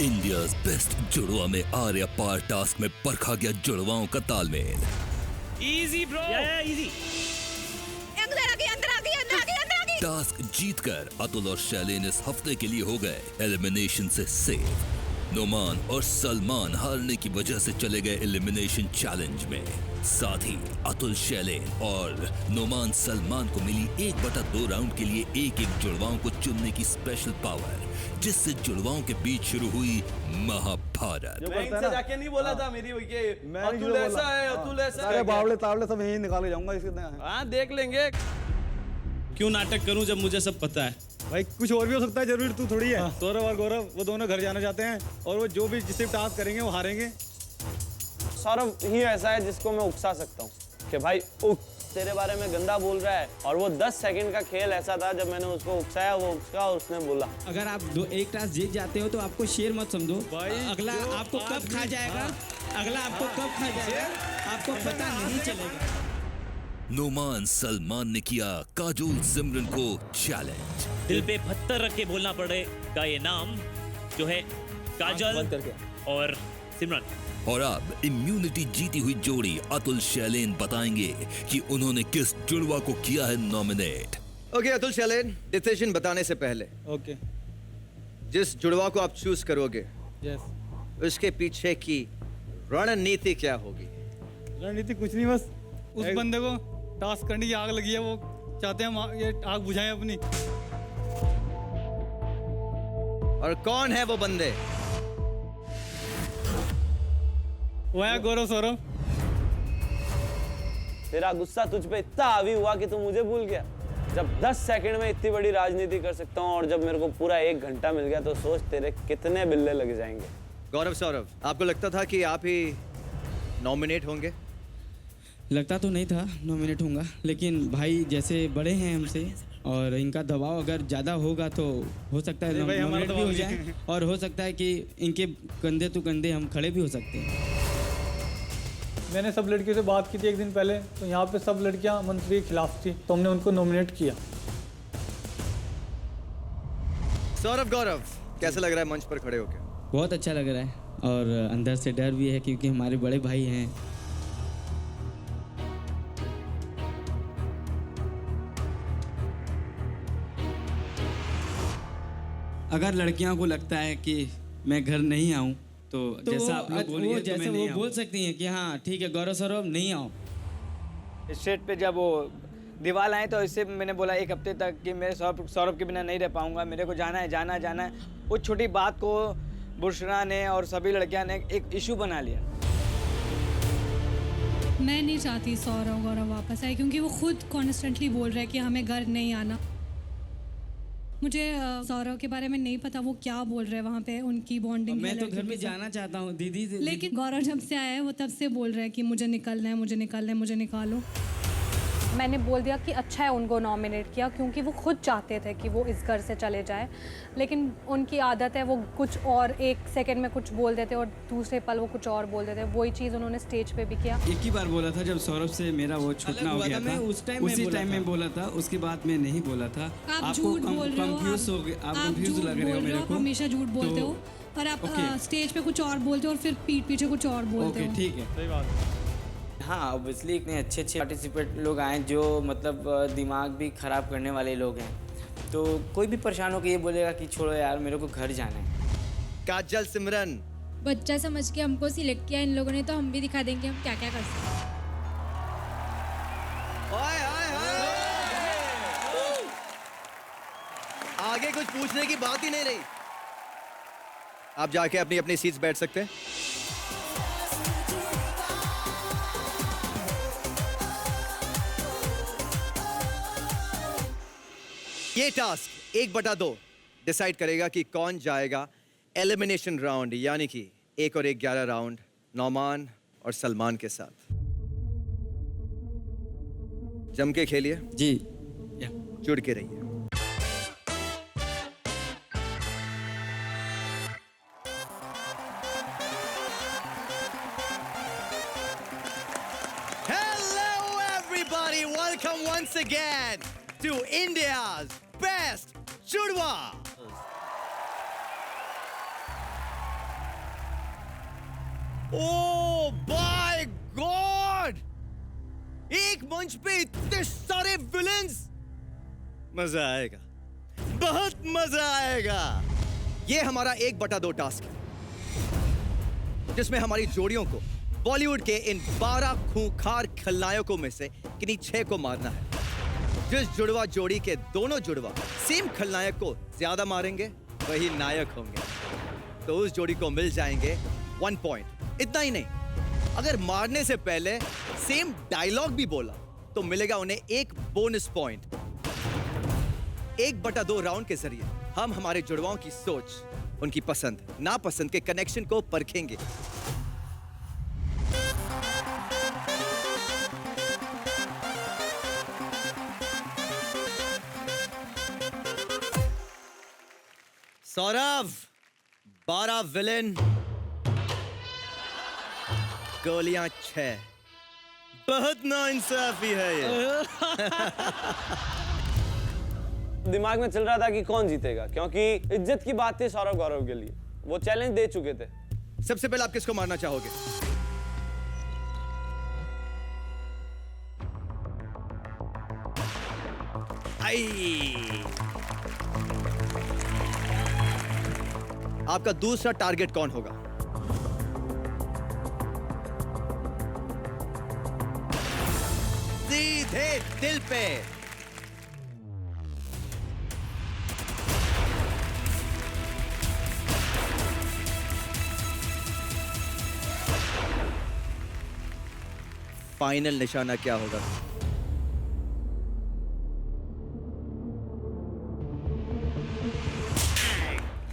India's best जुड़वा में आर्या पार task में परखा गया जुड़वाओं का तालमेल। Easy bro, easy. अंदर आ गई। टास्क जीतकर अतुल और शैलेन इस हफ्ते के लिए हो गए एलिमिनेशन से सेफ। नोमान और सलमान हारने की वजह से चले गए एलिमिनेशन चैलेंज में। साथ ही अतुल, शैलेन और नोमान सलमान को मिली 1/2 राउंड के लिए एक जुड़वाओं को चुनने की स्पेशल पावर, जिससे जुड़वाओं के बीच शुरू हुई महाभारत। मैं इनसे जाके नहीं बोला था मेरी अतुल ऐसा है, अतुल ऐसा है। बावले तावले सब यहीं निकाले जाऊंगा इसके। हाँ देख लेंगे। क्यों नाटक करूं जब मुझे सब पता है? भाई कुछ और भी हो सकता है, जरूरी तू थोड़ी है। सौरभ और गौरव वो दोनों घर जाना चाहते हैं और वो जो भी जिसे टास्क करेंगे वो हारेंगे। सौरभ ही ऐसा है जिसको मैं उकसा सकता हूँ कि भाई तेरे बारे में गंदा बोल रहा है, और वो 10 सेकंड का खेल ऐसा था जब मैंने उसको उकसाया, वो उकसा और उसने बोला। अगर आप एक टास्क जीत जाते हो तो आपको शेर मत समझो। अगला आपको कब खा जाएगा, आपको पता नहीं चलेगा। नोमान सलमान ने किया काजोल सिमरन को चैलेंज। दिल पे पत्थर रख के बोलना पड़ेगा ये नाम जो है काजल और सिमरन। और अब इम्यूनिटी जीती हुई जोड़ी अतुल शैलेन बताएंगे कि उन्होंने किस जुड़वा को किया है nominate. Okay Atul Shailen, decision बताने से पहले ओके, जिस जुड़वा को आप चूज करोगे यस, उसके पीछे की रणनीति क्या होगी? रणनीति कुछ नहीं, बस उस बंदे को टास्क करने की आग लगी है, वो चाहते हैं हम ये आग बुझाएं अपनी। और कौन है वो बंदे? वो है गौरव, सौरभ। तेरा गुस्सा तुझ पे इतना हावी हुआ कि तू मुझे भूल गया। जब 10 सेकंड में इतनी बड़ी राजनीति कर सकता हूँ, और जब मेरे को पूरा 1 घंटा मिल गया, तो सोच तेरे कितने बिल्ले लग जाएंगे। गौरव, सौरभ, आपको लगता था कि आप ही नॉमिनेट होंगे? लगता तो नहीं था नॉमिनेट होऊंगा, लेकिन भाई जैसे बड़े हैं हमसे और इनका दबाव अगर ज़्यादा होगा तो हो सकता है नॉमिनेट भी हो जाए, और हो सकता है कि इनके कंधे टू कंधे हम खड़े भी हो सकते हैं। मैंने सब लड़कियों से बात की थी एक दिन पहले, तो यहाँ पे सब लड़कियाँ मंत्री के खिलाफ थी, तो हमने उनको नॉमिनेट किया। सौरभ, गौरव, कैसा लग रहा है मंच पर खड़े होकर? बहुत अच्छा लग रहा है, और अंदर से डर भी है क्योंकि हमारे बड़े भाई हैं। अगर लड़कियों को लगता है कि मैं घर नहीं आऊं तो जैसा आप लोग बोलिए, जैसे वो बोल सकती हैं कि हाँ ठीक है गौरव सौरभ नहीं आओ। स्टेज पे जब वो दीवार आए तो इससे मैंने बोला 1 हफ्ते तक कि मेरे सौरभ के बिना नहीं रह पाऊंगा, मेरे को जाना है। उस छोटी बात को बुशरा ने और सभी लड़कियां ने एक इशू बना लिया। मैं नहीं चाहती सौरभ गौरव वापस आए, क्योंकि वो खुद कॉन्स्टेंटली बोल रहे हैं कि हमें घर नहीं आना। मुझे सौरभ के बारे में नहीं पता वो क्या बोल रहे हैं वहाँ पे, उनकी बॉन्डिंग। मैं तो घर में जाना चाहता हूँ दीदी, लेकिन गौरव जब से आया है वो तब से बोल रहे हैं कि मुझे निकलना है, मुझे निकालो। मैंने बोल दिया कि अच्छा है उनको नॉमिनेट किया, क्योंकि वो खुद चाहते थे कि वो इस घर से चले जाए, लेकिन उनकी आदत है वो कुछ और 1 सेकंड में कुछ बोल देते और दूसरे पल वो कुछ और बोल देते। वही चीज़ उन्होंने स्टेज पे भी किया। एक ही बार बोला था जब सौरभ से मेरा वो छूटना हो गया था, उसी टाइम में बोला था, उसके बाद में नहीं बोला था। आप झूठ बोल रहे हो, आप कंफ्यूज लग रहे हो मेरे को। हमेशा झूठ बोलते हो, और आप स्टेज पे कुछ और बोलते हो और फिर पीठ पीछे कुछ और बोलते हो। ठीक है, सही बात। हाँ, ऑब्वियसली इतने अच्छे पार्टिसिपेंट लोग आए जो मतलब दिमाग भी ख़राब करने वाले लोग हैं, तो कोई भी परेशान होकर ये बोलेगा कि छोड़ो यार मेरे को घर जाना है। काजल, सिमरन, बच्चा समझ के हमको सिलेक्ट किया इन लोगों ने, तो हम भी दिखा देंगे हम क्या क्या कर सकते हैं। आगे कुछ पूछने की बात ही नहीं रही। आप जाके अपनी अपनी सीट्स बैठ सकते हैं। ये टास्क 1/2 डिसाइड करेगा कि कौन जाएगा एलिमिनेशन राउंड, यानी कि 1 और 1 11 राउंड नौमान और सलमान के साथ। जम के खेलिए जी, जुड़ के रहिए। Hello everybody, welcome once again to India's Best Judwa. Oh my God, एक मंच पे इतने सारे विलेंस, मजा आएगा, बहुत मजा आएगा। ये हमारा 1/2 टास्क है जिसमें हमारी जोड़ियों को बॉलीवुड के इन 12 खूंखार खलनायकों में से किन्हीं 6 को मारना है। जिस जुड़वा जोड़ी के दोनों जुड़वा सेम खलनायक को ज्यादा मारेंगे वही नायक होंगे, तो उस जोड़ी को मिल जाएंगे 1 पॉइंट। इतना ही नहीं, अगर मारने से पहले सेम डायलॉग भी बोला तो मिलेगा उन्हें 1 बोनस पॉइंट। 1/2 राउंड के जरिए हम हमारे जुड़वाओं की सोच, उनकी पसंद नापसंद के कनेक्शन को परखेंगे। सौरभ, 12 विलेन, गोलियां 6। बहुत नाइंसाफी है ये। दिमाग में चल रहा था कि कौन जीतेगा, क्योंकि इज्जत की बात थी सौरभ गौरव के लिए, वो चैलेंज दे चुके थे। सबसे पहले आप किसको मारना चाहोगे? आई, आपका दूसरा टारगेट कौन होगा? सीधे दिल पे। फाइनल निशाना क्या होगा?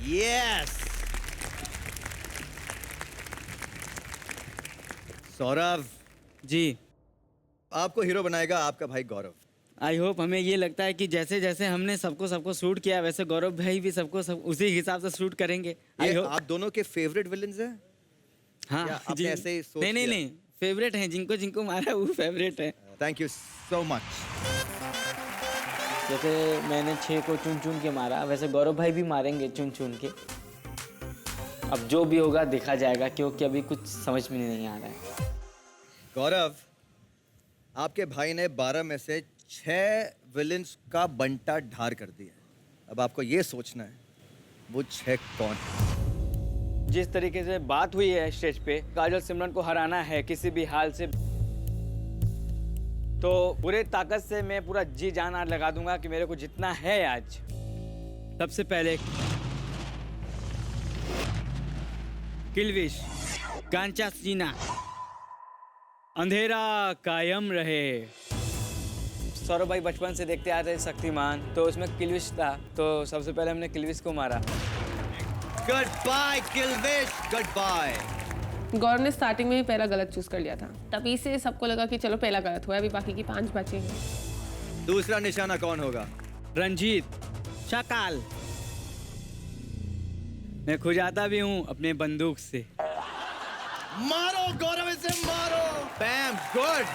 यस, सौरभ जी, आपको हीरो बनाएगा आपका भाई गौरव। आई होप, हमें ये लगता है कि जैसे जैसे हमने सबको शूट किया वैसे गौरव भाई भी सब उसी हिसाब से शूट करेंगे। ये आप दोनों के फेवरेट विलेंस हैं? हाँ या आपने जी, ऐसे ही सोच नहीं लिया? फेवरेट हैं, जिनको मारा वो फेवरेट है। Thank you so much. जैसे मैंने 6 को चुन चुन के मारा, वैसे गौरव भाई भी मारेंगे चुन चुन के। अब जो भी होगा देखा जाएगा, क्योंकि अभी कुछ समझ में नहीं आ रहा है। गौरव, आपके भाई ने 12 में से 6 विलेंस का बंटा ढार कर दिया। अब आपको ये सोचना है वो 6 कौन है। जिस तरीके से बात हुई है स्टेज पे, काजल सिमरन को हराना है किसी भी हाल से, तो पूरे ताकत से मैं पूरा जी जान आज लगा दूंगा कि मेरे को जितना है आज। सबसे पहले किल्विश, कांचा सीना, अंधेरा कायम रहे। सौरभ भाई बचपन से देखते आ रहे शक्तिमान, तो उसमें किल्विश था, तो सबसे पहले हमने किल्विश को मारा। Goodbye Kilvish, goodbye. Gaurav ने स्टार्टिंग में ही पहला गलत चूज कर लिया था, तभी से सबको लगा कि चलो पहला गलत हुआ है, अभी बाकी की 5 बचे हैं। दूसरा निशाना कौन होगा? रंजीत, शकाल। मैं खुजाता भी हूँ अपने बंदूक से। मारो गौरव, इसे मारो। बैम, गुड।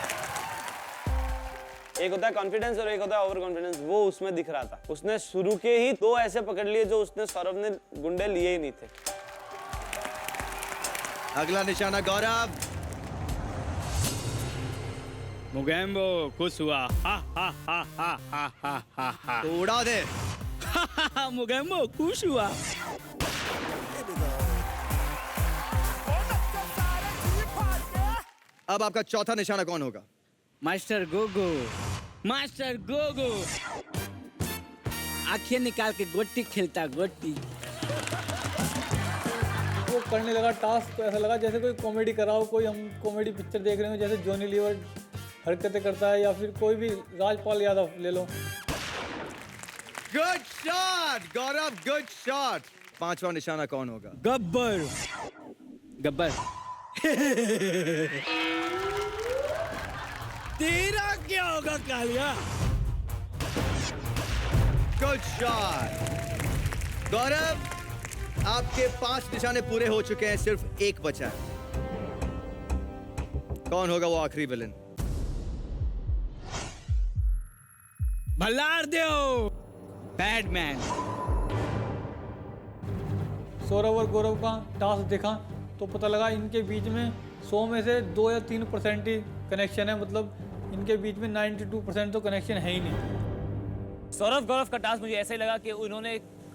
एक होता है कॉन्फिडेंस और एक होता है ओवर कॉन्फिडेंस, वो उसमें दिख रहा था। उसने शुरू के ही 2 ऐसे पकड़ लिए जो उसने सौरभ ने गुंडे लिए ही नहीं थे। अगला निशाना गौरव। मुगैम्बो खुश हुआ, हा हा हा हा हा हा हा हा। तो उड़ा दे। मुगैम्बो खुश हुआ। अब आपका चौथा निशाना कौन होगा? Master Gogo, master Gogo. आंखें निकाल के गोटी खेलता, गोटी। वो करने लगा टास्क, तो ऐसा लगा जैसे कोई कॉमेडी कर रहा हो, कोई हम कॉमेडी पिक्चर देख रहे हो, जैसे जॉनी लीवर हरकतें करता है, या फिर कोई भी राजपाल यादव ले लो। गुड शॉट गौरव, गुड शॉट। पांचवा निशाना कौन होगा? गब्बर, गब्बर। तेरा क्या होगा कालिया? गुड शॉट गौरव, आपके 5 निशाने पूरे हो चुके हैं, सिर्फ 1 बचा है। कौन होगा वो आखिरी विलन? भल्लार देओ, बैडमैन। सौरभ और गौरव का टास्क देखा तो पता लगा इनके बीच में 100 में से 2 या 3% ही कनेक्शन है, मतलब इनके बीच में 92% तो कनेक्शन है ही नहीं। सौरभ गौरव का टास्क मुझे ऐसा ही लगा कि उन्होंने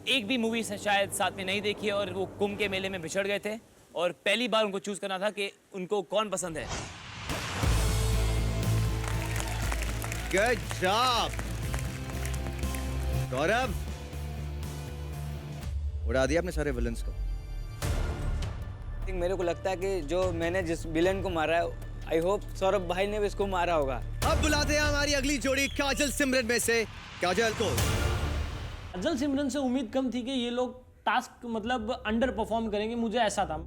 एक भी मूवी शायद साथ में नहीं देखी है और वो कुंभ के मेले में बिछड़ गए थे और पहली बार उनको चूज करना था कि उनको कौन पसंद है। गुड जॉब गौरव, उड़ा दिया अपने सारे विलन्स को। मेरे को लगता है कि जो मैंने जिस विलन को मारा है, आई होप सौरभ भाई ने भी इसको मारा होगा। अब बुलाते हैं हमारी अगली जोड़ी काजल सिमरन में से। काजल को काजल सिमरन से उम्मीद कम थी कि ये लोग टास्क मतलब अंडर परफॉर्म करेंगे, मुझे ऐसा था।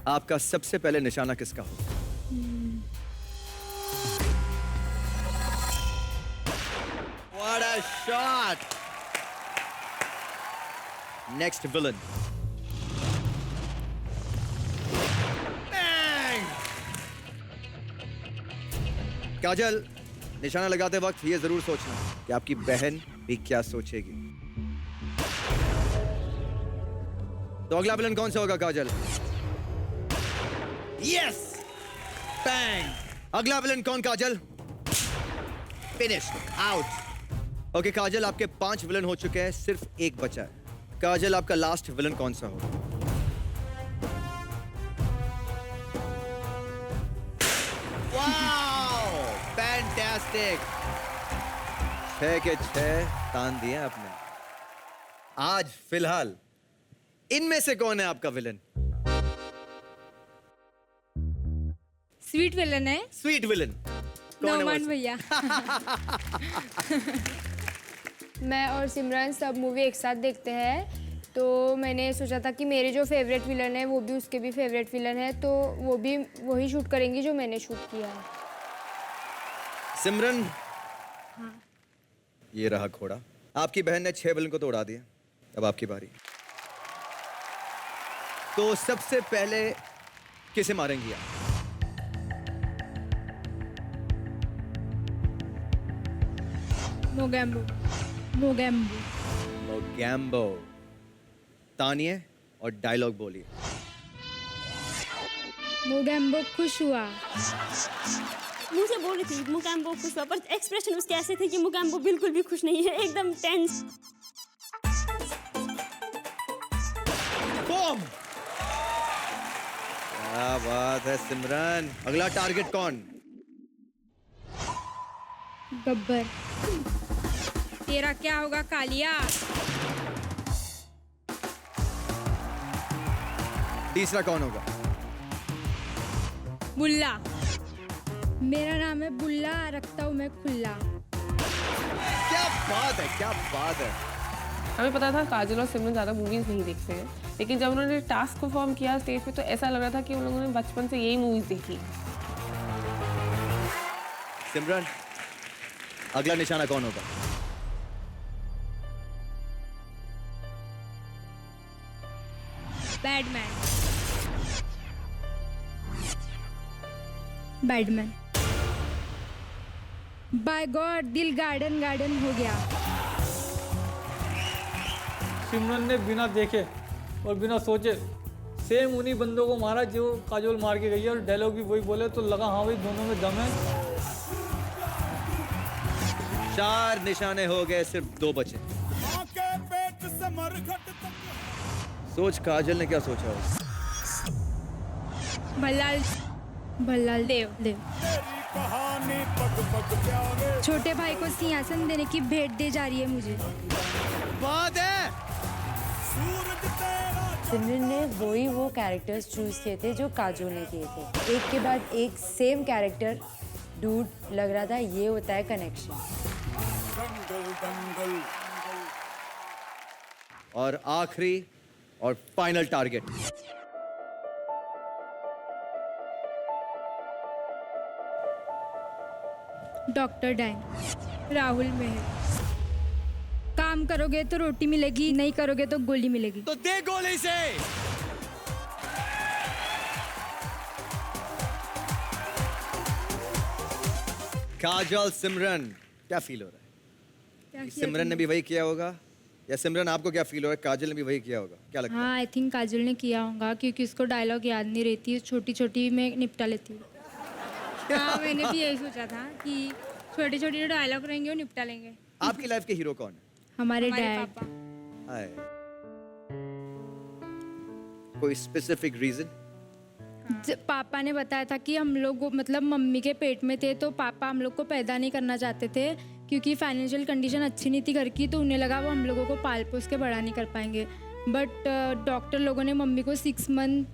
आपका सबसे पहले निशाना किसका हो? What a shot! Next villain. Bang! काजल, निशाना लगाते वक्त ये जरूर सोचना कि आपकी बहन भी क्या सोचेगी। तो अगला विलन कौन सा होगा काजल? यस! बैंग! अगला विलन कौन काजल? फिनिश! आउट! ओके काजल, आपके 5 विलन हो चुके हैं, सिर्फ एक बचा है। काजल, आपका लास्ट विलन कौन सा होगा? वाओ! फैंटास्टिक! 6 के 6 तान दिए आपने। आज फिलहाल इनमें से कौन है आपका विलन? स्वीट विलन है। स्वीट विलन नौमान भैया। मैं और सिमरन सब मूवी एक साथ देखते हैं, तो मैंने सोचा था कि मेरे जो फेवरेट विलन है वो भी उसके भी फेवरेट विलन है, तो वो भी वही शूट करेंगी जो मैंने शूट किया है। सिमरन, हाँ। ये रहा घोड़ा। आपकी बहन ने 6 विलन को तो उड़ा दिया, अब आपकी बारी। तो सबसे पहले किसे मारेंगी आप? मोगैम्बो। मोगैम्बो। मोगैम्बो। तानिए और डायलॉग बोलिए। मोगैम्बो खुश हुआ। मुझे बोल रही थी मोगैम्बो खुश हुआ, पर एक्सप्रेशन उसके ऐसे थे कि मोगैम्बो बिल्कुल भी खुश नहीं है, एकदम टेंस। बम! क्या बात है सिमरन। अगला टारगेट कौन? गब्बर। तेरा क्या होगा कालिया? तीसरा कौन होगा? बुल्ला। मेरा नाम है बुल्ला, रखता हूँ मैं खुल्ला। क्या बात है, क्या बात है। हमें पता था काजल और सिमरन ज़्यादा मूवीज़ नहीं देखते हैं, लेकिन जब उन्होंने टास्क परफॉर्म किया स्टेज पे तो ऐसा लग रहा था कि उन लोगों ने बचपन से यही मूवीज़ देखी। सिमरन, अगला निशाना कौन होगा? बैडमैन। बैडमैन। बाय गॉड, दिल गार्डन गार्डन हो गया। सिमरन ने बिना देखे और बिना सोचे सेम उन्हीं बंदों को मारा जो काजोल मार के गई है, और डायलॉग भी वही बोले, तो लगा हाँ भाई दोनों में दम है। 4 निशाने हो गए, सिर्फ 2 बचे। सोच काजल ने क्या सोचा? भल्लाल। भल्लाल देव। देव छोटे भाई को सिंहासन देने की भेंट दे जा रही है मुझे। बात है। सिमरन ने वो कैरेक्टर्स चूज किए थे जो काजोल ने किए थे, एक के बाद एक सेम कैरेक्टर। डूड लग रहा था ये होता है कनेक्शन। और आखिरी और final target. Doctor Dan. Rahul Mehar. काम करोगे तो रोटी मिलेगी, नहीं करोगे तो गोली मिलेगी। तो दे गोली से। काजल, सिमरन, क्या फील हो रहा है? सिमरन ने भी वही किया होगा या सिमरन आपको क्या फील हो रहा है, काजल ने भी वही किया होगा, क्या लगता है? हाँ, आई थिंक काजल ने किया होगा क्योंकि उसको डायलॉग याद नहीं रहती, छोटी छोटी में निपटा लेती हूँ। हाँ, मैंने भी यही सोचा था कि छोटे छोटे जो डायलॉग रहेंगे वो निपटा लेंगे। आपकी लाइफ के हीरो कौन है? हमारे डैड। हाय, कोई स्पेसिफिक रीजन? पापा ने बताया था कि हम लोग मतलब मम्मी के पेट में थे तो पापा हम लोग को पैदा नहीं करना चाहते थे क्योंकि फाइनेंशियल कंडीशन अच्छी नहीं थी घर की, तो उन्हें लगा वो हम लोगों को पाल पोस के बड़ा नहीं कर पाएंगे। बट डॉक्टर लोगों ने मम्मी को 6 मंथ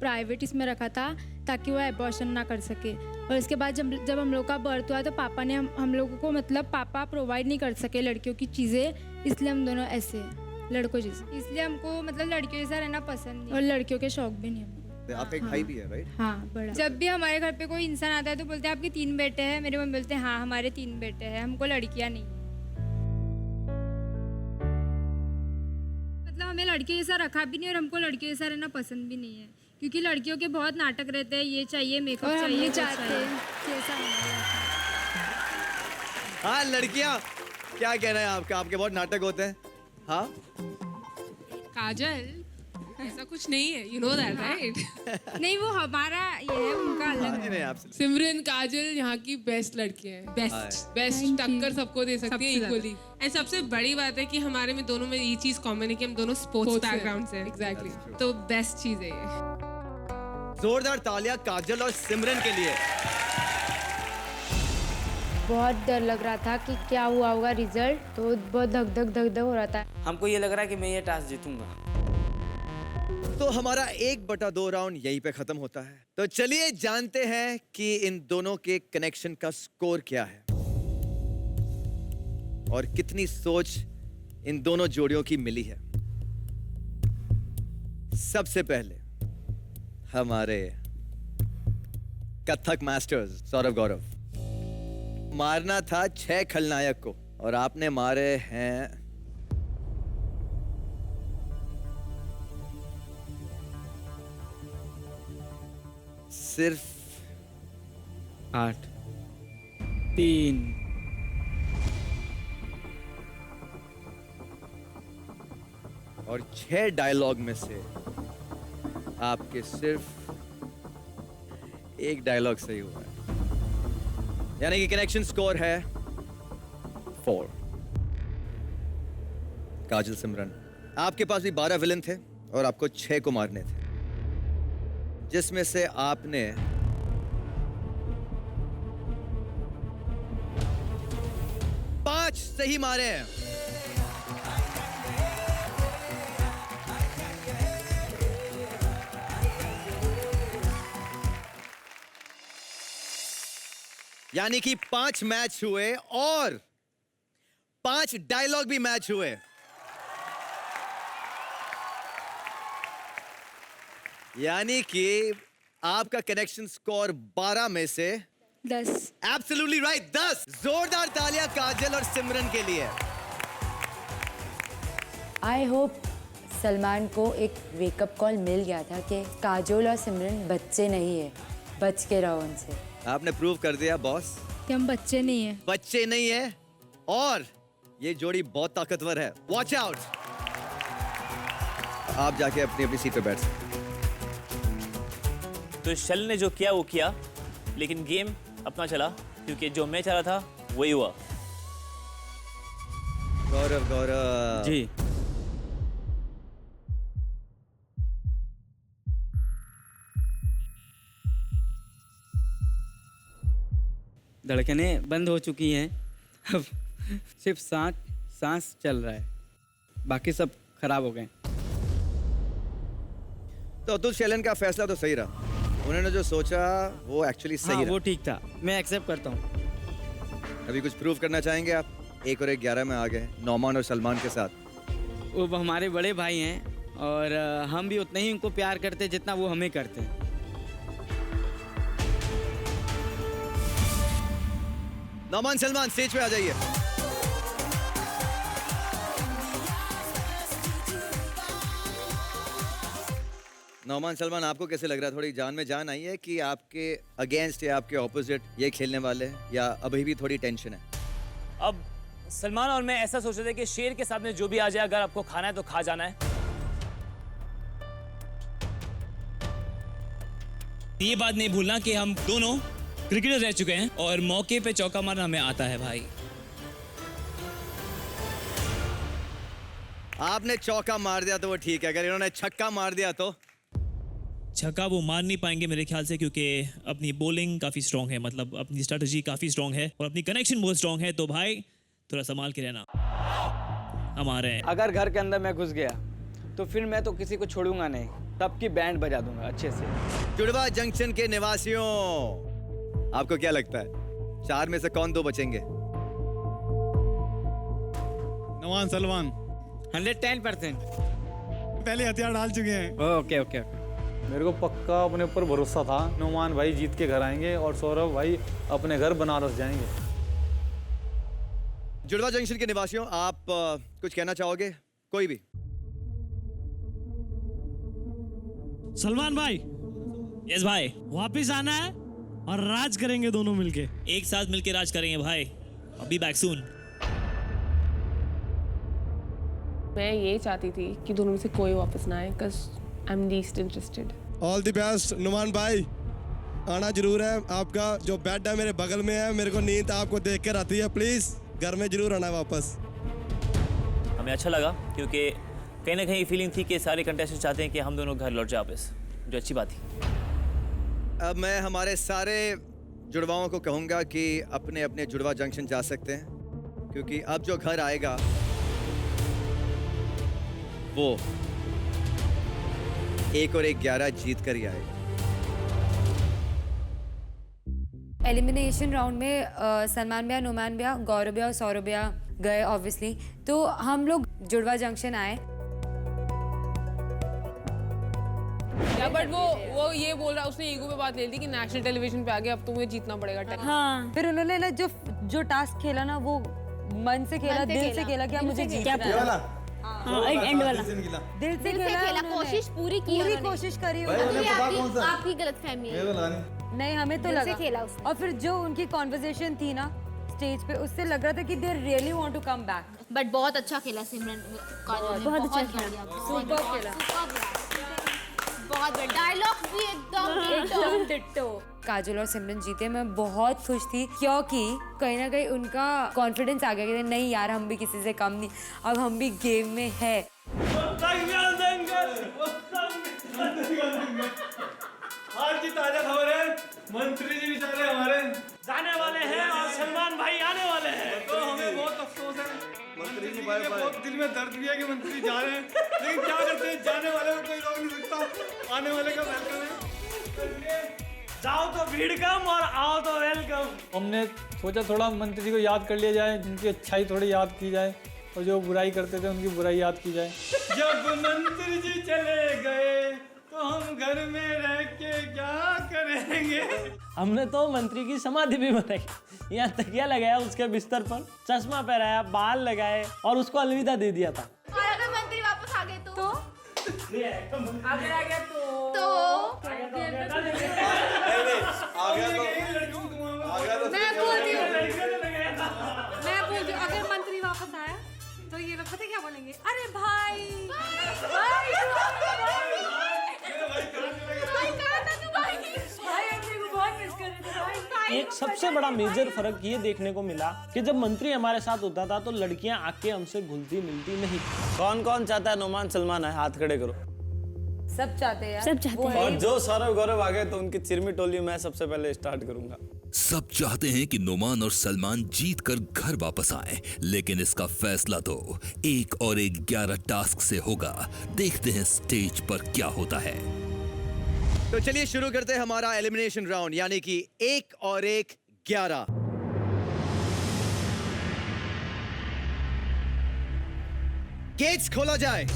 प्राइवेट इसमें रखा था ताकि वो एबॉर्शन ना कर सके। और इसके बाद जब हम लोग का बर्थ हुआ तो पापा ने हम लोगों को मतलब पापा प्रोवाइड नहीं कर सके लड़कियों की चीज़ें, इसलिए हम दोनों ऐसे हैं, लड़कों जैसे। इसलिए हमको मतलब लड़कियों जैसा रहना पसंद नहीं और लड़कियों के शौक भी नहीं हमको। आपका एक भाई भी है, राइट? हाँ, बड़ा। जब भी हमारे घर पे कोई इंसान आता है तो बोलते हैं आपके 3 बेटे हैं, मेरे मम्मी बोलते हैं हाँ हमारे 3 बेटे हैं, हमको लड़कियां नहीं। मतलब हमें लड़के जैसा रखा भी नहीं और हमको लड़के जैसा रहना पसंद भी नहीं है क्योंकि लड़कियों के बहुत नाटक रहते हैं, ये चाहिए, मेकअप चाहिए, जैसा। हाँ लड़कियाँ, क्या कहना है आपका? आपके बहुत नाटक होते हैं। हाँ काजल, ऐसा कुछ नहीं है, you know that, right? नहीं, वो हमारा ये है, उनका अलग है। सिमरन, काजल यहाँ की बेस्ट लड़की है, बेस्ट टक्कर सबको दे सकती है इक्वली। एंड सबसे बड़ी बात है कि हमारे में दोनों में ये चीज कॉमन है कि हम दोनों स्पोर्ट्स बैकग्राउंड से। एग्जैक्टली, तो बेस्ट चीज है ये। जोरदार तालियां काजल और सिमरन के लिए। बहुत डर लग रहा था कि क्या हुआ होगा रिजल्ट, तो बहुत धक धक हो रहा था। हमको ये लग रहा है कि मैं ये टास्क जीतूंगा। तो हमारा 1/2 राउंड यहीं पे खत्म होता है। तो चलिए जानते हैं कि इन दोनों के कनेक्शन का स्कोर क्या है और कितनी सोच इन दोनों जोड़ियों की मिली है। सबसे पहले हमारे कथक मास्टर्स सौरभ गौरव, मारना था 6 खलनायक को और आपने मारे हैं सिर्फ 8, 3। और 6 डायलॉग में से आपके सिर्फ 1 डायलॉग सही हुआ है, यानी कि कनेक्शन स्कोर है 4। काजल, सिमरन, आपके पास भी 12 विलन थे और आपको 6 को मारने थे, जिसमें से आपने 5 सही मारे हैं। यानी कि 5 मैच हुए और 5 डायलॉग भी मैच हुए। यानी कि आपका कनेक्शन स्कोर 12 में से 10। Absolutely right, 10। जोरदार तालियां काजल और सिमरन के लिए। आई होप सलमान को एक वेकअप कॉल मिल गया था कि काजोल और सिमरन बच्चे नहीं है, बच के रहो उनसे। आपने प्रूव कर दिया बॉस कि हम बच्चे नहीं है। बच्चे नहीं है और ये जोड़ी बहुत ताकतवर है। Watch out. आप जाके अपनी अपनी सीट पे बैठ सकते। तो शल ने जो किया वो किया, लेकिन गेम अपना चला क्योंकि जो मैं चाह रहा था वही हुआ। गौरव जी, धड़कनें बंद हो चुकी हैं, अब सिर्फ सांस चल रहा है, बाकी सब खराब हो गए। तो अतुल शैलन का फैसला तो सही रहा, उन्होंने जो सोचा वो एक्चुअली सही रहा। वो ठीक था, मैं एक्सेप्ट करता हूँ। अभी कुछ प्रूव करना चाहेंगे आप? 1 और 1 11 में आ गए नौमान और सलमान के साथ। वो हमारे बड़े भाई हैं और हम भी उतना ही उनको प्यार करते जितना वो हमें करते हैं। नौमान, सलमान स्टेज पे आ जाइए। नौमान, सलमान, आपको कैसे लग रहा है? थोड़ी जान में जान आई है कि आपके अगेंस्ट या आपके ऑपोजिट ये खेलने वाले हैं, या अभी भी थोड़ी टेंशन है? अब सलमान और मैं ऐसा सोच रहे थे कि शेर के सामने जो भी आ जाए, अगर आपको खाना है तो खा जाना है। ये बात नहीं भूलना कि हम दोनों क्रिकेटर रह चुके हैं और मौके पे चौका मारना हमें आता है भाई। आपने चौका मार दिया तो वो ठीक है, अगर इन्होंने छक्का मार दिया तो छक्का वो मार नहीं पाएंगे मेरे ख्याल से, क्योंकि अपनी बॉलिंग काफ़ी स्ट्रांग है, मतलब अपनी स्ट्रेटजी काफ़ी स्ट्रांग है और अपनी कनेक्शन बहुत स्ट्रांग है। तो भाई थोड़ा संभाल के रहना। हम आ रहे हैं। अगर घर के अंदर मैं घुस गया तो फिर मैं तो किसी को छोड़ूंगा नहीं, सबकी बैंड बजा दूंगा अच्छे से। जुड़वा जंक्शन के निवासियों, आपको क्या लगता है 4 में से कौन 2 बचेंगे? नवान सलमान 110%। पहले हथियार डाल चुके हैं। Okay okay. मेरे को पक्का अपने ऊपर भरोसा था, नुमान भाई जीत के घर आएंगे और सौरभ भाई अपने घर बनारस जाएंगे। जुड़वा जंक्शन के निवासियों, आप कुछ कहना चाहोगे? कोई भी? सलमान भाई, यस भाई, वापिस आना है और राज करेंगे दोनों मिलके। एक साथ मिलके राज करेंगे भाई। अभी बैक सून। मैं ये चाहती थी कि दोनों में से कोई वापस ना आए, cause I'm least interested. All the best Numan भाई, आना जरूर है। आपका जो बेड है मेरे बगल में है, मेरे को नींद आपको देख कर आती है। प्लीज घर में जरूर आना वापस। हमें अच्छा लगा क्योंकि कहीं ना कहीं फीलिंग थी कि सारे कंटेस्टेंट चाहते हैं कि हम दोनों घर लौट जाए वापस, जो अच्छी बात थी। अब मैं हमारे सारे जुड़वाओं को कहूंगा कि अपने अपने जुड़वा जंक्शन जा सकते हैं, क्योंकि अब जो घर आएगा वो 1 और 1 11 जीत कर ही आएगा। एलिमिनेशन राउंड में सलमान भैया, नुमान भैया, गौरव भैया और सौरभ भैया गए ऑब्वियसली। तो हम लोग जुड़वा जंक्शन आए। बट वो ये बोल रहा, उसने ईगो पे बात ले ली कि नेशनल टेलीविजन पे आ गया, अब तुम्हें जीतना पड़ेगा। हाँ। फिर उन्होंने ना जो टास्क खेला ना, वो मन से खेला, दिल से खेला कि मुझे जीतना है। एंड वाला दिल से खेला, कोशिश पूरी की, पूरी कोशिश करी। आपकी गलतफहमी है। नहीं, हमें तो लगा खेला उसने। और फिर जो उनकी कॉन्वर्सेशन थी ना स्टेज पे, उससे लग रहा था कि they really want to come back. But बहुत अच्छा खेला सिमरन, बहुत अच्छा खेला, सुपर खेला, बहुत डायलॉग भी एकदम टिट्टो। काजल और सिमरन जीते, मैं बहुत खुश थी क्योंकि कहीं ना कहीं उनका कॉन्फिडेंस आ गया कि नहीं यार, हम भी किसी से कम नहीं, अब हम भी गेम में है। आज की ताजा खबर है, मंत्री जी बेचारे हमारे जाने वाले हैं और सलमान भाई आने वाले हैं। तो हमें बहुत अफसोस है, मंत्री जी के बहुत दिल में दर्द भी है कि मंत्री जा रहे हैं, लेकिन क्या करते हैं, जाने वाले को कोई रोक नहीं सकता, आने वाले का वेलकम है। जाओ तो भीड़ कम और आओ तो वेलकम। हमने सोचा थोड़ा मंत्री जी को याद कर लिया जाए, उनकी अच्छाई थोड़ी याद की जाए और जो बुराई करते थे उनकी बुराई याद की जाए। जब मंत्री जी चले गए तो हम घर में रह के क्या करेंगे। हमने तो मंत्री की समाधि भी बनाई, यहाँ तकिया लगाया उसके बिस्तर पर, चश्मा पहनाया, बाल लगाए और उसको अलविदा दे दिया था। और अगर मंत्री वापस आ गए तो अगर आ गया मैं बोलती हूँ अगर मंत्री वापस आया तो ये लोग पता क्या बोलेंगे, अरे भाई एक सबसे बड़ा मेजर फर्क ये देखने को मिला कि जब मंत्री हमारे साथ होता था तो लड़कियां आके हमसे घुलती मिलती नहीं। कौन कौन चाहता है नुमान सलमान है, हाथ खड़े करो। सब चाहते हैं, सब चाहते हैं। और जो सौरभ गौरव आ गए तो उनकी चिरमी टोली मैं सबसे पहले स्टार्ट करूंगा। सब चाहते हैं कि नुमान और सलमान जीत कर घर वापस आएं, लेकिन इसका फैसला तो 1 और 1 11 टास्क से होगा। देखते हैं स्टेज पर क्या होता है। तो चलिए शुरू करते हैं हमारा एलिमिनेशन राउंड, यानी कि 1 और 1 11। गेट्स खोला जाए।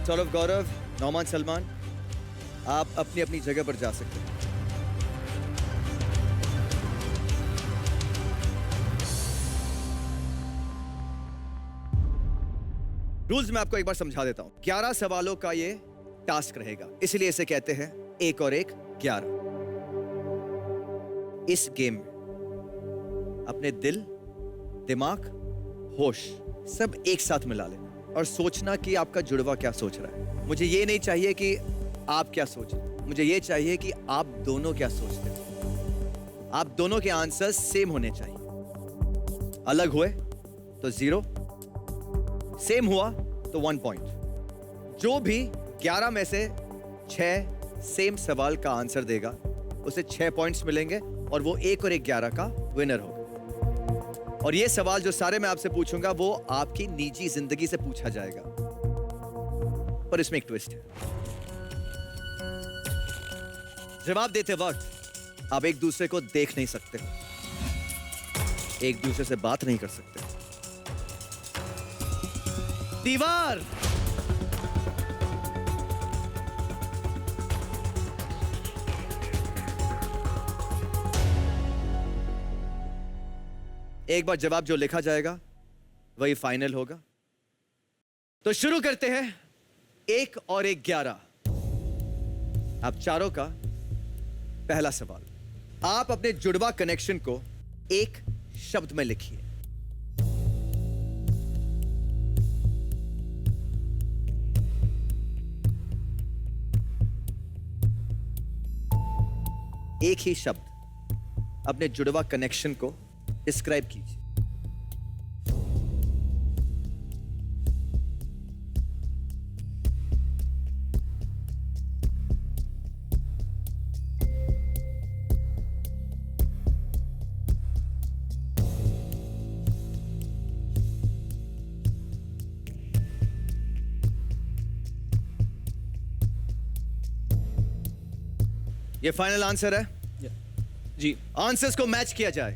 सौरभ गौरव, नौमान सलमान, आप अपनी अपनी जगह पर जा सकते हैं। रूल्स मैं आपको एक बार समझा देता हूं। 11 सवालों का ये टास्क रहेगा, इसलिए इसे कहते हैं 1 और 1 11। इस गेम में अपने दिल, दिमाग, होश सब एक साथ मिला लेना और सोचना कि आपका जुड़वा क्या सोच रहा है। मुझे ये नहीं चाहिए कि आप क्या सोच रहे हैं, मुझे ये चाहिए कि आप दोनों क्या सोचते हो। आप दोनों के आंसर्स सेम होने चाहिए। अलग हुए तो 0, सेम हुआ तो 1 पॉइंट। जो भी 11 में से 6 सेम सवाल का आंसर देगा उसे 6 पॉइंट्स मिलेंगे और वो 1 और 1 11 का विनर होगा। और ये सवाल जो सारे मैं आपसे पूछूंगा वो आपकी निजी जिंदगी से पूछा जाएगा, पर इसमें एक ट्विस्ट है। जवाब देते वक्त आप एक दूसरे को देख नहीं सकते, एक दूसरे से बात नहीं कर सकते। दीवार एक बार जवाब जो लिखा जाएगा वही फाइनल होगा। तो शुरू करते हैं 1 और 1 11। आप चारों का पहला सवाल। आप अपने जुड़वा कनेक्शन को एक शब्द में लिखिए। एक ही शब्द अपने जुड़वा कनेक्शन को डिस्क्राइब कीजिए। ये फाइनल आंसर है जी। आंसर्स को मैच किया जाए।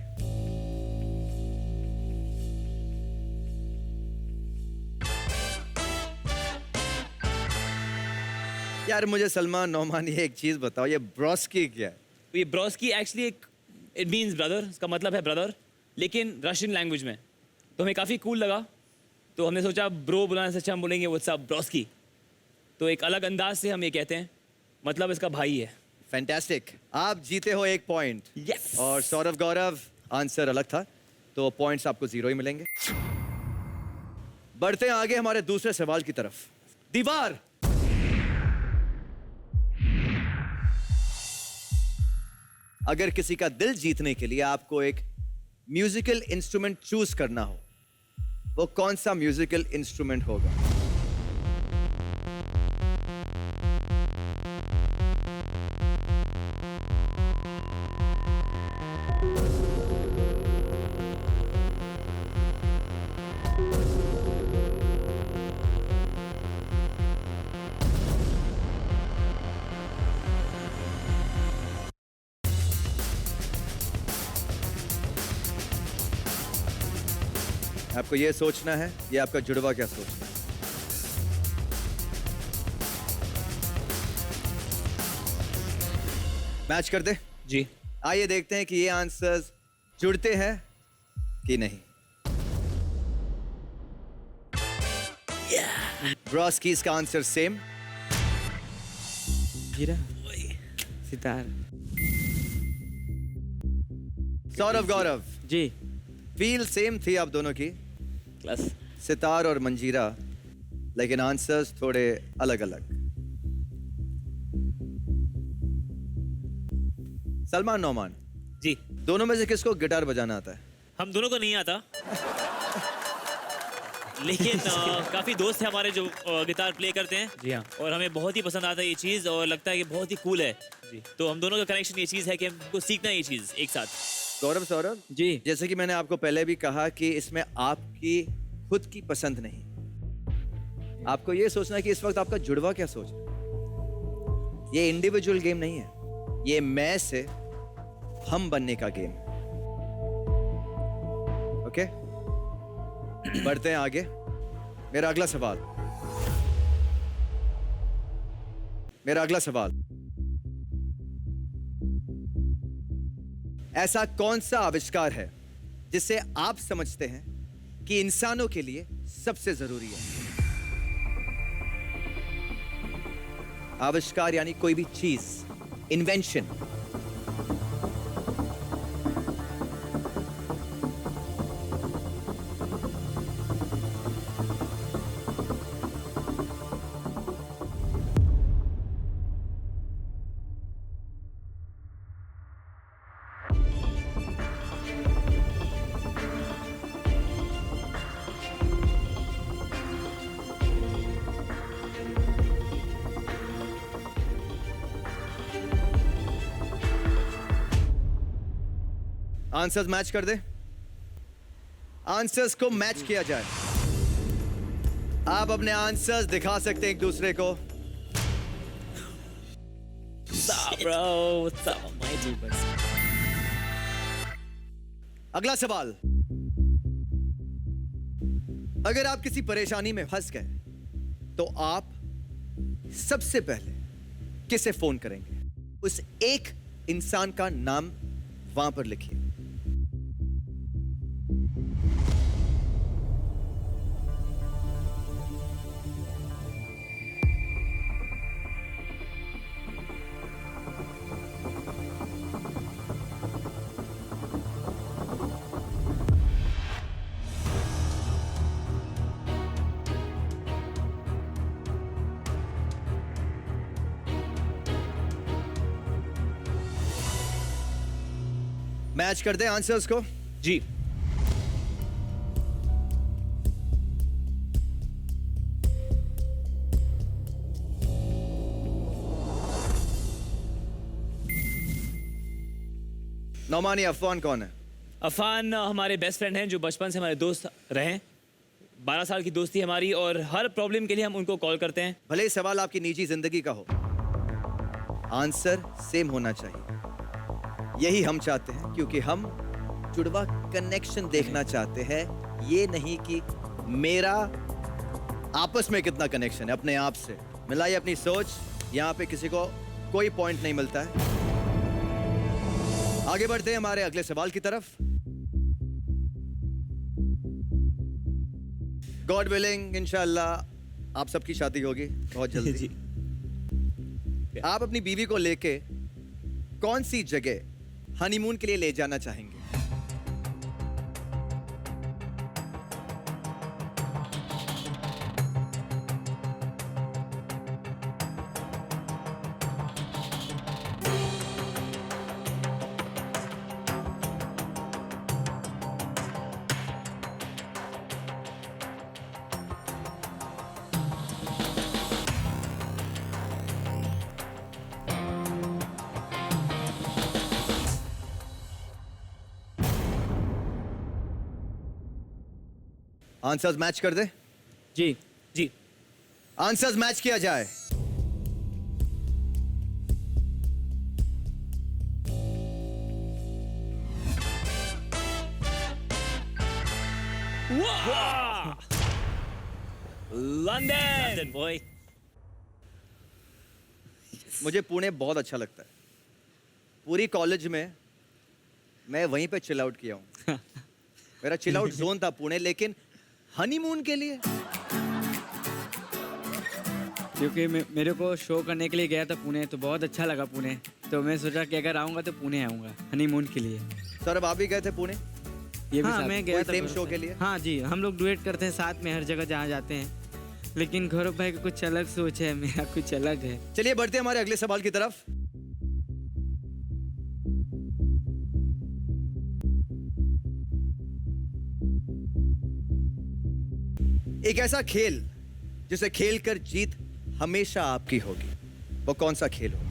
यार मुझे सलमान नौमान ये एक चीज बताओ, ये ब्रोस्की क्या है? ये ब्रोस्की एक्चुअली एक इट मीन्स ब्रदर, इसका मतलब है ब्रदर, लेकिन रशियन लैंग्वेज में। तो हमें काफ़ी कूल लगा, तो हमने सोचा ब्रो बुलाने से अच्छा हम बोलेंगे व्हाट्स अप ब्रोस्की। तो एक अलग अंदाज से हम ये कहते हैं, मतलब इसका भाई है। फैंटास्टिक, आप जीते हो 1 पॉइंट। यस। और सौरभ गौरव आंसर अलग था तो पॉइंट्स आपको 0 ही मिलेंगे। बढ़ते हैं आगे हमारे दूसरे सवाल की तरफ। दीवार अगर किसी का दिल जीतने के लिए आपको एक म्यूजिकल इंस्ट्रूमेंट चूज करना हो, वो कौन सा म्यूजिकल इंस्ट्रूमेंट होगा? आपको ये सोचना है, ये आपका जुड़वा क्या सोचना है। मैच कर दे जी। आइए देखते हैं कि ये आंसर्स जुड़ते हैं कि नहीं। ब्रोस्की का आंसर सेम। हीरा सितार। सौरभ गौरव जी। फील सेम थी आप दोनों की, क्लास सितार और मंजीरा, लेकिन आंसर्स थोड़े अलग अलग। सलमान नौमान जी, दोनों में से किसको गिटार बजाना आता है? हम दोनों को नहीं आता, लेकिन काफ़ी दोस्त हैं हमारे जो गिटार प्ले करते हैं। जी हाँ। और हमें बहुत ही पसंद आता है ये चीज़ और लगता है कि बहुत ही कूल है जी। तो हम दोनों का कनेक्शन ये चीज़ है कि हमको सीखना है ये चीज़ एक साथ। गौरव सौरभ जी, जैसे कि मैंने आपको पहले भी कहा कि इसमें आपकी खुद की पसंद नहीं, आपको ये सोचना है कि इस वक्त आपका जुड़वा क्या सोच रहा है। ये इंडिविजुअल गेम नहीं है, ये मैं से हम बनने का गेम है। ओके, बढ़ते हैं आगे। मेरा अगला सवाल, ऐसा कौन सा आविष्कार है जिसे आप समझते हैं कि इंसानों के लिए सबसे जरूरी है? आविष्कार यानी कोई भी चीज, इन्वेंशन। आंसर्स मैच कर दे। आंसर्स को मैच किया जाए। आप अपने आंसर्स दिखा सकते हैं एक दूसरे को। अगला सवाल, अगर आप किसी परेशानी में फंस गए तो आप सबसे पहले किसे फोन करेंगे? उस एक इंसान का नाम वहां पर लिखिए। मैच कर दे आंसर्स को। जी। नौमानी, अफवान कौन है? अफान हमारे बेस्ट फ्रेंड हैं जो बचपन से हमारे दोस्त रहे। 12 साल की दोस्ती हमारी और हर प्रॉब्लम के लिए हम उनको कॉल करते हैं। भले ही सवाल आपकी निजी जिंदगी का हो, आंसर सेम होना चाहिए। यही हम चाहते हैं क्योंकि हम जुड़वा कनेक्शन देखना चाहते हैं, ये नहीं कि मेरा आपस में कितना कनेक्शन है। अपने आप से मिलाइए अपनी सोच। यहाँ पे किसी को कोई पॉइंट नहीं मिलता है। आगे बढ़ते हैं हमारे अगले सवाल की तरफ। गॉड विलिंग इंशाल्लाह आप सबकी शादी होगी बहुत जल्दी। आप अपनी बीवी को लेके कौन सी जगह हनीमून के लिए ले जाना चाहेंगे? आंसर्स मैच कर दे। जी जी। आंसर्स मैच किया जाए। London boy. मुझे पुणे बहुत अच्छा लगता है। पूरी कॉलेज में मैं वहीं पे चिल आउट किया हूं। मेरा चिल आउट जोन था पुणे, लेकिन हनीमून के लिए क्योंकि मेरे को शो करने के लिए गया था पुणे, तो बहुत अच्छा लगा पुणे। तो मैं सोचा कि अगर आऊँगा तो पुणे आऊँगा हनीमून के लिए। सौरभ आप भी गए थे पुणे? ये भी हाँ, मैं गया था सेम शो के लिए। हाँ जी, हम लोग डुएट करते हैं साथ में हर जगह जहाँ जाते हैं। लेकिन गौरव भाई का कुछ अलग सोच है, मेरा कुछ अलग है। चलिए बढ़ते हैं हमारे अगले सवाल की तरफ। एक ऐसा खेल जिसे खेलकर जीत हमेशा आपकी होगी, वो कौन सा खेल होगा?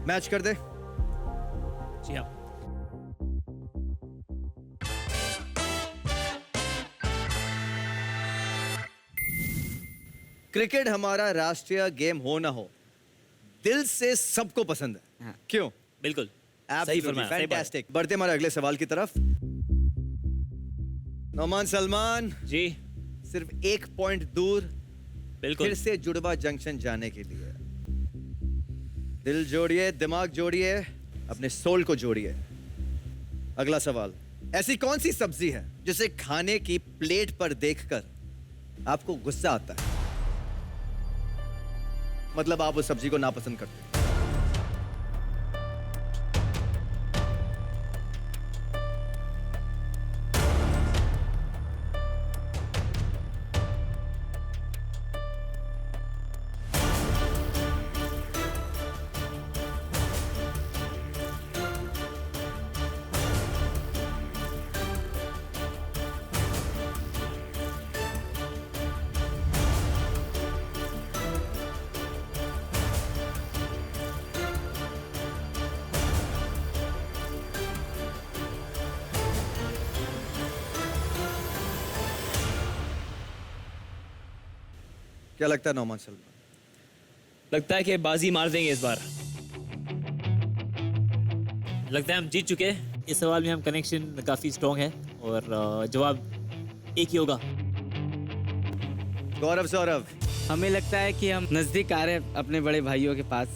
मैच कर दे। जी हाँ। क्रिकेट हमारा राष्ट्रीय गेम हो ना हो, दिल से सबको पसंद है। हाँ। क्यों? बिल्कुल सही फरमाया, सही बात है। फैंटास्टिक। बढ़ते हमारे अगले सवाल की तरफ। नोमान सलमान जी, सिर्फ 1 पॉइंट दूर बिल्कुल फिर से जुड़वा जंक्शन जाने के लिए। दिल जोड़िए, दिमाग जोड़िए, अपने सोल को जोड़िए। अगला सवाल, ऐसी कौन सी सब्जी है जिसे खाने की प्लेट पर देखकर आपको गुस्सा आता है? मतलब आप उस सब्जी को नापसंद करते हैं। क्या लगता है नोमान सलमान? लगता है कि बाजी मार देंगे इस बार। लगता है हम जीत चुके हैं। इस सवाल में हम कनेक्शन काफ़ी स्ट्रॉन्ग है और जवाब एक ही होगा। गौरव, सौरभ, हमें लगता है कि हम नजदीक आ रहे हैं अपने बड़े भाइयों के पास।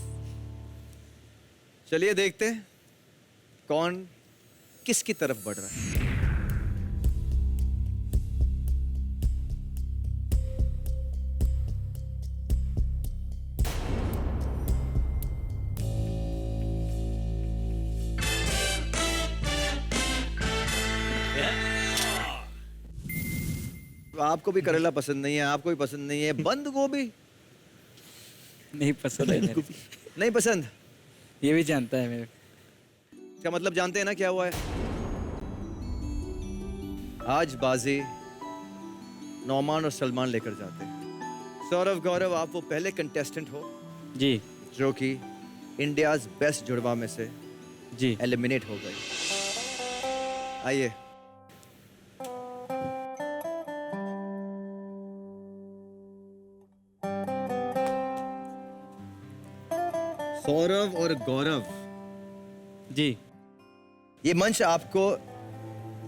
चलिए देखते हैं कौन किसकी तरफ बढ़ रहा है। आपको भी करेला पसंद नहीं है, आपको भी पसंद नहीं है, बंद गोभी नहीं पसंद है मेरे। नहीं पसंद? ये भी जानता है मेरे। क्या मतलब जानते हैं ना क्या हुआ है? आज बाजी नौमान और सलमान लेकर जाते हैं। सौरभ, गौरव, आप वो पहले कंटेस्टेंट हो जी जो कि इंडियाज बेस्ट जुड़वा में से जी एलिमिनेट हो गए। आइए। सौरभ और गौरव जी, ये मंच आपको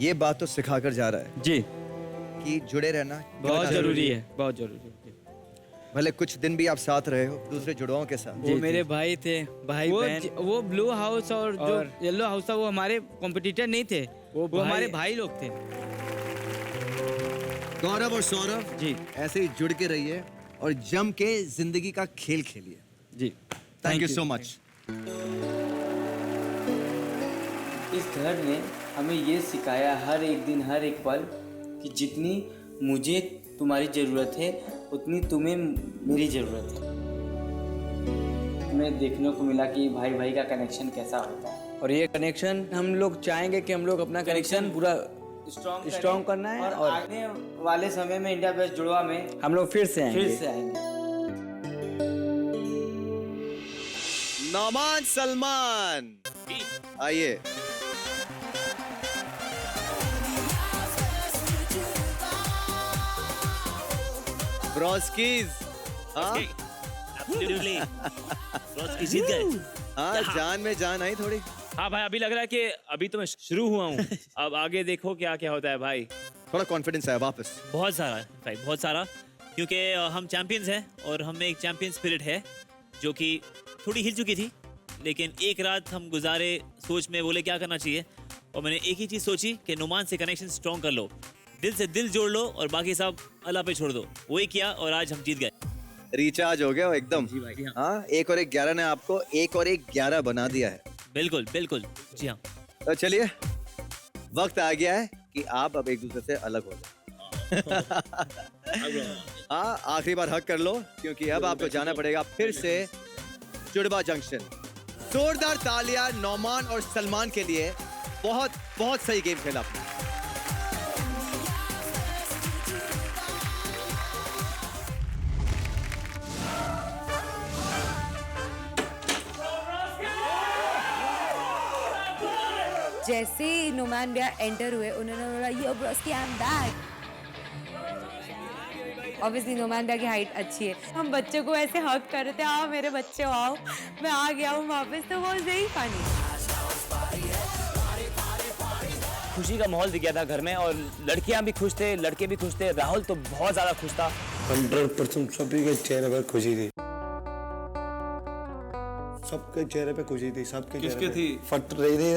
ये बात तो सिखाकर जा रहा है जी कि जुड़े रहना बहुत जरूरी है, बहुत जरूरी है। भले कुछ दिन भी आप साथ रहे हो दूसरे जुड़वाओं के साथ। वो मेरे भाई थे, भाई बहन। वो ब्लू हाउस और जो येलो हाउस था वो हमारे कॉम्पिटिटर नहीं थे, वो हमारे भाई लोग थे। गौरव और सौरभ जी ऐसे ही जुड़ के रहिए और जम के जिंदगी का खेल खेलिए जी। Thank you so much. इस घर ने हमें ये सिखाया हर एक दिन, हर एक पल, कि जितनी मुझे तुम्हारी ज़रूरत है उतनी तुम्हें मेरी ज़रूरत है। हमें देखने को मिला कि भाई भाई का कनेक्शन कैसा होता है, और ये कनेक्शन हम लोग चाहेंगे कि हम लोग अपना कनेक्शन पूरा स्ट्रॉन्ग करना है, और आने वाले समय में इंडिया बेस्ट जुड़वा में हम लोग फिर से आएंगे। नौमान सलमान आइए। ब्रोस्कीज, जीत गए। हाँ, जान में जान आई थोड़ी। हाँ भाई, अभी लग रहा है कि अभी तो मैं शुरू हुआ हूँ। अब आगे देखो क्या क्या होता है भाई। थोड़ा कॉन्फिडेंस आया वापस। बहुत सारा भाई, बहुत सारा, क्योंकि हम चैंपियंस हैं और हमें एक चैंपियन स्पिरिट है जो कि थोड़ी हिल चुकी थी, लेकिन एक रात हम गुजारे सोच में, बोले क्या करना चाहिए, और मैंने एक ही चीज़ सोची कि नुमान से कनेक्शन स्ट्रॉन्ग कर लो, दिल से दिल जोड़ लो और बाकी सब अल्लाह पे छोड़ दो। वही किया और आज हम जीत गए। रिचार्ज हो गया हो एकदम। जी भाई, हाँ। हाँ, 1 और 1 11 ने आपको 1 और 1 11 बना दिया है। बिल्कुल बिल्कुल, जी हाँ। तो चलिए, वक्त आ गया है कि आप अब एक दूसरे से अलग हो जाए। हाँ, आखिरी बार हक कर लो, क्योंकि अब आपको जाना पड़ेगा फिर से जुड़वा जंक्शन। जोरदार तालियां नौमान और सलमान के लिए। बहुत बहुत सही गेम खेला आपने। जैसे ही नुमान भैया एंटर हुए, उन्होंने बोला yo broski I am back, obviously Noman भैया की हाइट अच्छी है। हम बच्चों को ऐसे हक कर रहे थे, आओ मेरे बच्चे आओ, मैं आ गया हूँ वापस, तो वो यही फनी। खुशी का माहौल दिख गया था घर में और लड़कियां भी खुश थे, लड़के भी खुश थे। राहुल तो बहुत ज्यादा खुश था। 100% सभी के चेहरे पर खुशी थी, सबके चेहरे पे खुशी थी, सबके किसके थी? फट रही थी।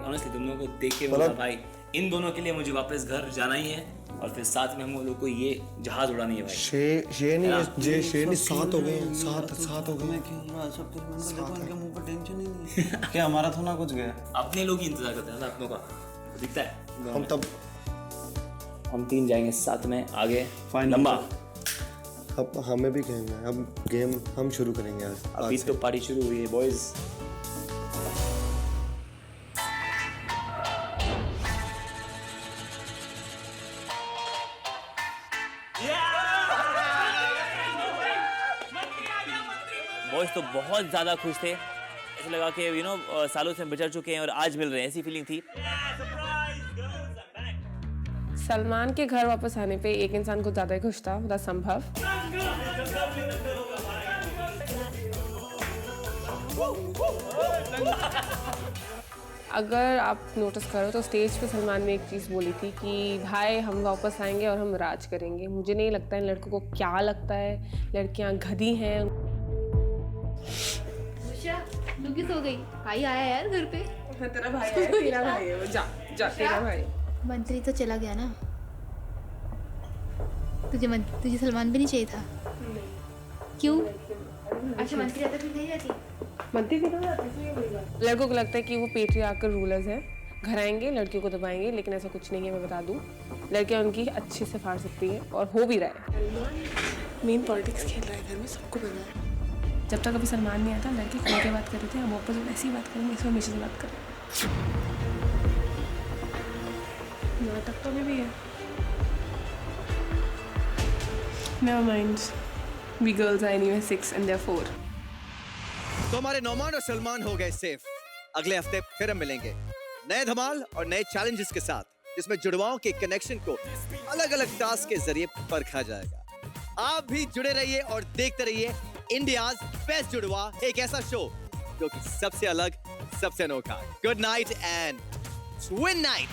ऑनेस्टली तुम लोगों को देख के बोला भाई इन दोनों के लिए मुझे वापस घर जाना ही है और फिर साथ में हम लोग को ये जहाज उड़ानी है भाई। शेरनी 7 हो गए हैं, 7 हो गए। मैं क्यों रहा सब कुछ मन को देखो, उनके मुंह पर टेंशन ही नहीं है। क्या हमारा तो ना कुछ गया? अपने लोग ही इंतजार करते हैं ना अपनों का, दिखता है। हम तब हम 3 जाएंगे साथ में आगे लंबा। अब हमें भी कहेंगे, अब गेम हम शुरू करेंगे आज। अभी तो पार्टी शुरू हुई है बॉयज। बॉयज तो बहुत ज़्यादा खुश थे, ऐसा लगा कि यू नो सालों से बिछड़ चुके हैं और आज मिल रहे हैं, ऐसी फीलिंग थी। सलमान के घर वापस आने पे एक इंसान को ज़्यादा ही खुश था, वो था संभव। अगर आप नोटिस करो तो स्टेज पे सलमान ने एक चीज़ बोली थी कि भाई हम वापस आएंगे और हम राज करेंगे। मुझे नहीं लगता इन लड़कों को क्या लगता है, लड़कियां गधी हैं। तू किस हो गई? भाई आया यार घर पे। तेरा भाई है, तेरा भाई है वो। जा जा तेरा भाई। मंत्री तो चला गया ना, तुझे सलमान भी नहीं चाहिए था? क्यों? अच्छा मंत्री रहता फिर नहीं रहती? मंत्री भी नहीं। लड़कों को लगता है कि वो पेट्रियार्कल रूलर्स हैं, घर आएंगे लड़कियों को दबाएंगे, लेकिन ऐसा कुछ नहीं है। मैं बता दूं, लड़कियां उनकी अच्छे से फाड़ सकती हैं और हो भी रहा है। मेन पॉलिटिक्स खेल रहा है घर में, सबको पता है। जब तक अभी सलमान नहीं आया था लड़के खुल के बात कर रहे थे, हम वापस ऐसी बात करेंगे, इसमें हमेशा से बात करें। नाटक तो भी है। Never mind. We girls are anyway 6 and they're 4. तो हमारे नोमान और सलमान हो गए सेफ। अगले हफ्ते फिर हम मिलेंगे नए धमाल और नए चैलेंजेस के साथ, जिसमें जुड़वाओं के कनेक्शन को अलग अलग टास्क के जरिए परखा जाएगा। आप भी जुड़े रहिए और देखते रहिए इंडियाज बेस्ट जुड़वा, एक ऐसा शो जो कि सबसे अलग, सबसे अनोखा। Good night and twin night.